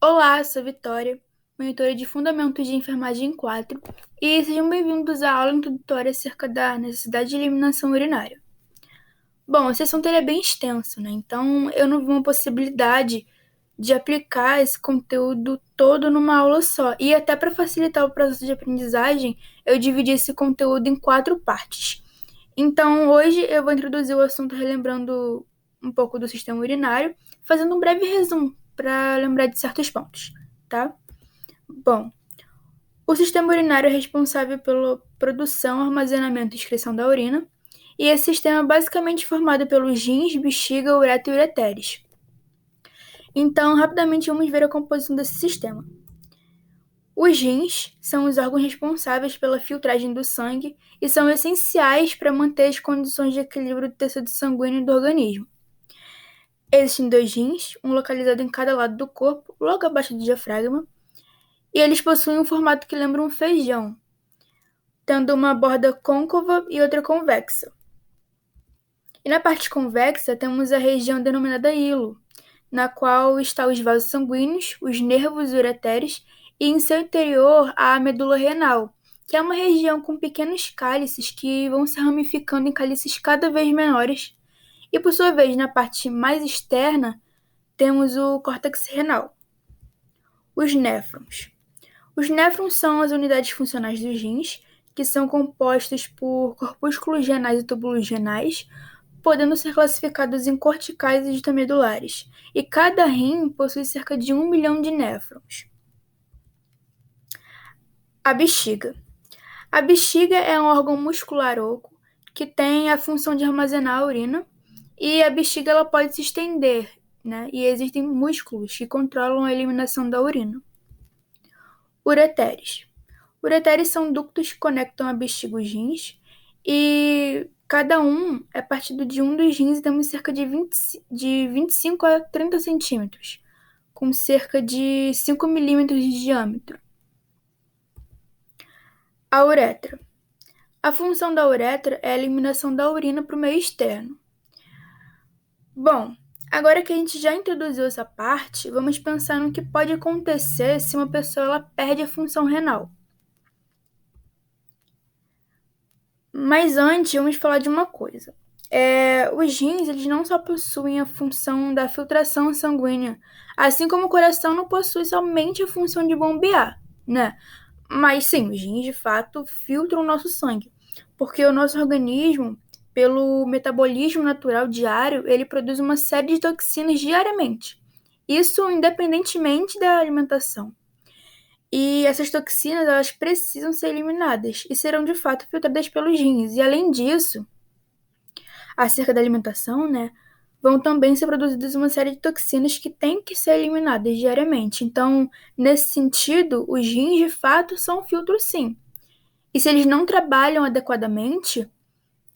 Olá, sou Vitória, monitora de Fundamentos de Enfermagem 4, e sejam bem-vindos à aula introdutória acerca da necessidade de eliminação urinária. Bom, esse assunto ele é bem extenso, né? Então eu não vi uma possibilidade de aplicar esse conteúdo todo numa aula só. E até para facilitar o processo de aprendizagem, eu dividi esse conteúdo em 4 partes. Então hoje eu vou introduzir o assunto relembrando um pouco do sistema urinário, fazendo um breve resumo para lembrar de certos pontos, tá? Bom, o sistema urinário é responsável pela produção, armazenamento e excreção da urina, e esse sistema é basicamente formado pelos rins, bexiga, uretra e ureteres. Então, rapidamente vamos ver a composição desse sistema. Os rins são os órgãos responsáveis pela filtragem do sangue e são essenciais para manter as condições de equilíbrio do tecido sanguíneo do organismo. Existem 2 rins, um localizado em cada lado do corpo, logo abaixo do diafragma, e eles possuem um formato que lembra um feijão, tendo uma borda côncava e outra convexa. E na parte convexa temos a região denominada hilo, na qual estão os vasos sanguíneos, os nervos ureteres e em seu interior a medula renal, que é uma região com pequenos cálices que vão se ramificando em cálices cada vez menores. E por sua vez, na parte mais externa, temos o córtex renal. Os néfrons. Os néfrons são as unidades funcionais dos rins, que são compostos por corpúsculos renais e túbulos renais, podendo ser classificados em corticais e juxtamedulares, e cada rim possui cerca de 1 milhão de néfrons. A bexiga. A bexiga é um órgão muscular oco que tem a função de armazenar a urina, e a bexiga ela pode se estender, né? E existem músculos que controlam a eliminação da urina. Ureteres. Ureteres são ductos que conectam a bexiga aos rins, e cada um é partido de um dos rins e temos cerca de 25 a 30 centímetros, com cerca de 5 milímetros de diâmetro. A uretra. A função da uretra é a eliminação da urina para o meio externo. Bom, agora que a gente já introduziu essa parte, vamos pensar no que pode acontecer se uma pessoa ela perde a função renal. Mas antes, vamos falar de uma coisa. Os rins, eles não só possuem a função da filtração sanguínea, assim como o coração não possui somente a função de bombear, né? Mas sim, os rins, de fato, filtram o nosso sangue, porque o nosso organismo, pelo metabolismo natural diário, ele produz uma série de toxinas diariamente. Isso independentemente da alimentação. E essas toxinas, elas precisam ser eliminadas e serão de fato filtradas pelos rins. E além disso, acerca da alimentação, né, vão também ser produzidas uma série de toxinas que têm que ser eliminadas diariamente. Então, nesse sentido, os rins de fato são um filtro sim. E se eles não trabalham adequadamente,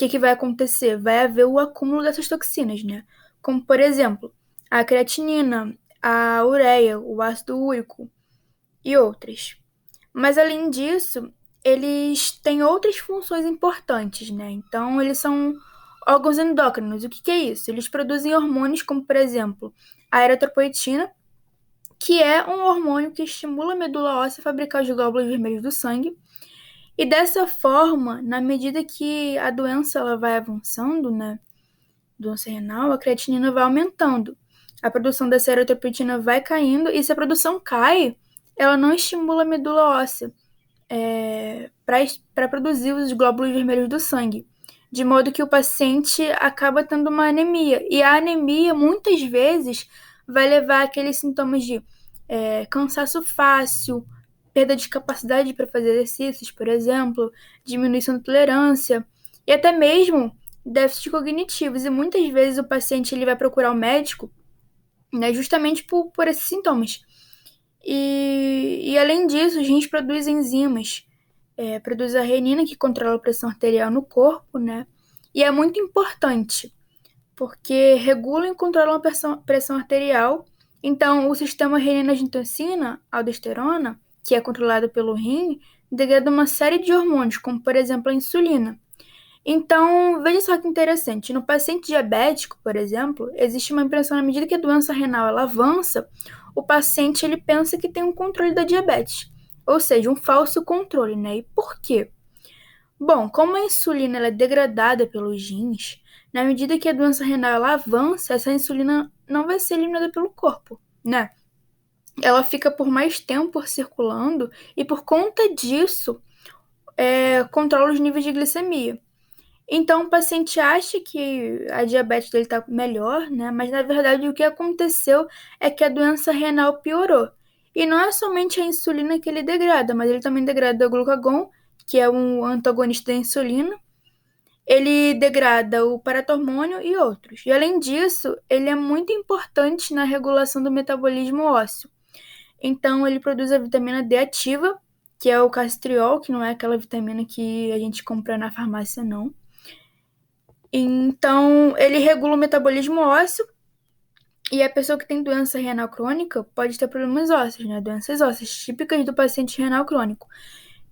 o que vai acontecer? Vai haver o acúmulo dessas toxinas, né? Como, por exemplo, a creatinina, a ureia, o ácido úrico e outras. Mas além disso, eles têm outras funções importantes, né? Então, eles são órgãos endócrinos. O que é isso? Eles produzem hormônios como, por exemplo, a eritropoetina, que é um hormônio que estimula a medula óssea a fabricar os glóbulos vermelhos do sangue. E dessa forma, na medida que a doença ela vai avançando, né, doença renal, a creatinina vai aumentando. A produção dessa eritropoetina vai caindo, e se a produção cai, ela não estimula a medula óssea para produzir os glóbulos vermelhos do sangue, de modo que o paciente acaba tendo uma anemia. E a anemia, muitas vezes, vai levar aqueles sintomas de cansaço fácil, perda de capacidade para fazer exercícios, por exemplo, diminuição da tolerância e até mesmo déficits cognitivos. E muitas vezes o paciente ele vai procurar o médico, né, justamente por esses sintomas. E além disso, os rins produzem enzimas. Produz a renina, que controla a pressão arterial no corpo, né? E é muito importante, porque regula e controla a pressão arterial. Então, o sistema renina-angiotensina, aldosterona, que é controlado pelo rim, degrada uma série de hormônios, como, por exemplo, a insulina. Então, veja só que interessante. No paciente diabético, por exemplo, existe uma impressão na medida que a doença renal ela avança, o paciente ele pensa que tem um controle da diabetes, ou seja, um falso controle, né? E por quê? Bom, como a insulina ela é degradada pelos rins, na medida que a doença renal ela avança, essa insulina não vai ser eliminada pelo corpo, né? Ela fica por mais tempo circulando e por conta disso controla os níveis de glicemia. Então, o paciente acha que a diabetes dele está melhor, né? Mas na verdade o que aconteceu é que a doença renal piorou. E não é somente a insulina que ele degrada, mas ele também degrada o glucagon, que é um antagonista da insulina. Ele degrada o paratormônio e outros. E além disso, ele é muito importante na regulação do metabolismo ósseo. Então, ele produz a vitamina D ativa, que é o castriol, que não é aquela vitamina que a gente compra na farmácia, não. Então, ele regula o metabolismo ósseo e a pessoa que tem doença renal crônica pode ter problemas ósseos, né? Doenças ósseas típicas do paciente renal crônico.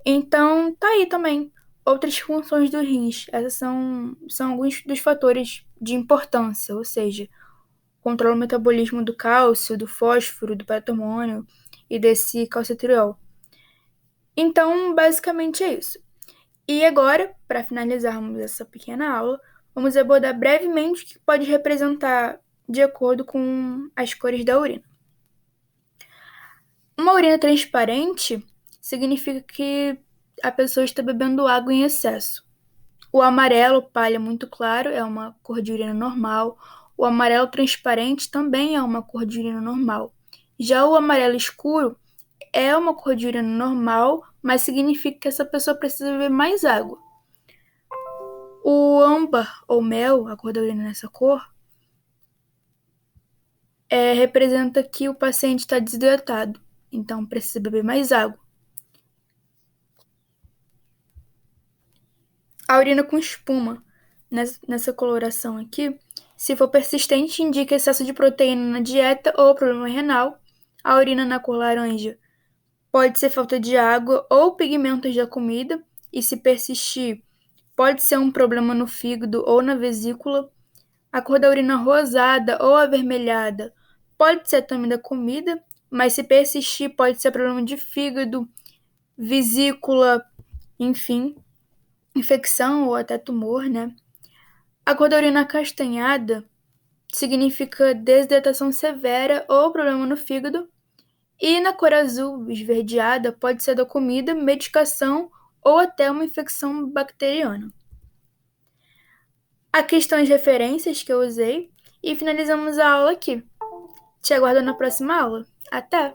Então, tá aí também outras funções do rins. Essas são alguns dos fatores de importância, ou seja, controla o metabolismo do cálcio, do fósforo, do paratormônio e desse calcitriol. Então, basicamente é isso. E agora, para finalizarmos essa pequena aula, vamos abordar brevemente o que pode representar de acordo com as cores da urina. Uma urina transparente significa que a pessoa está bebendo água em excesso. O amarelo palha muito claro é uma cor de urina normal. O amarelo transparente também é uma cor de urina normal. Já o amarelo escuro é uma cor de urina normal, mas significa que essa pessoa precisa beber mais água. O âmbar ou mel, a cor da urina nessa cor, representa que o paciente está desidratado, então precisa beber mais água. A urina com espuma, nessa coloração aqui, se for persistente, indica excesso de proteína na dieta ou problema renal. A urina na cor laranja pode ser falta de água ou pigmentos da comida, e se persistir, pode ser um problema no fígado ou na vesícula. A cor da urina rosada ou avermelhada pode ser também da comida, mas se persistir, pode ser problema de fígado, vesícula, enfim, infecção ou até tumor, né? A cor da urina acastanhada significa desidratação severa ou problema no fígado. E na cor azul esverdeada pode ser da comida, medicação ou até uma infecção bacteriana. Aqui estão as referências que eu usei e finalizamos a aula aqui. Te aguardo na próxima aula. Até!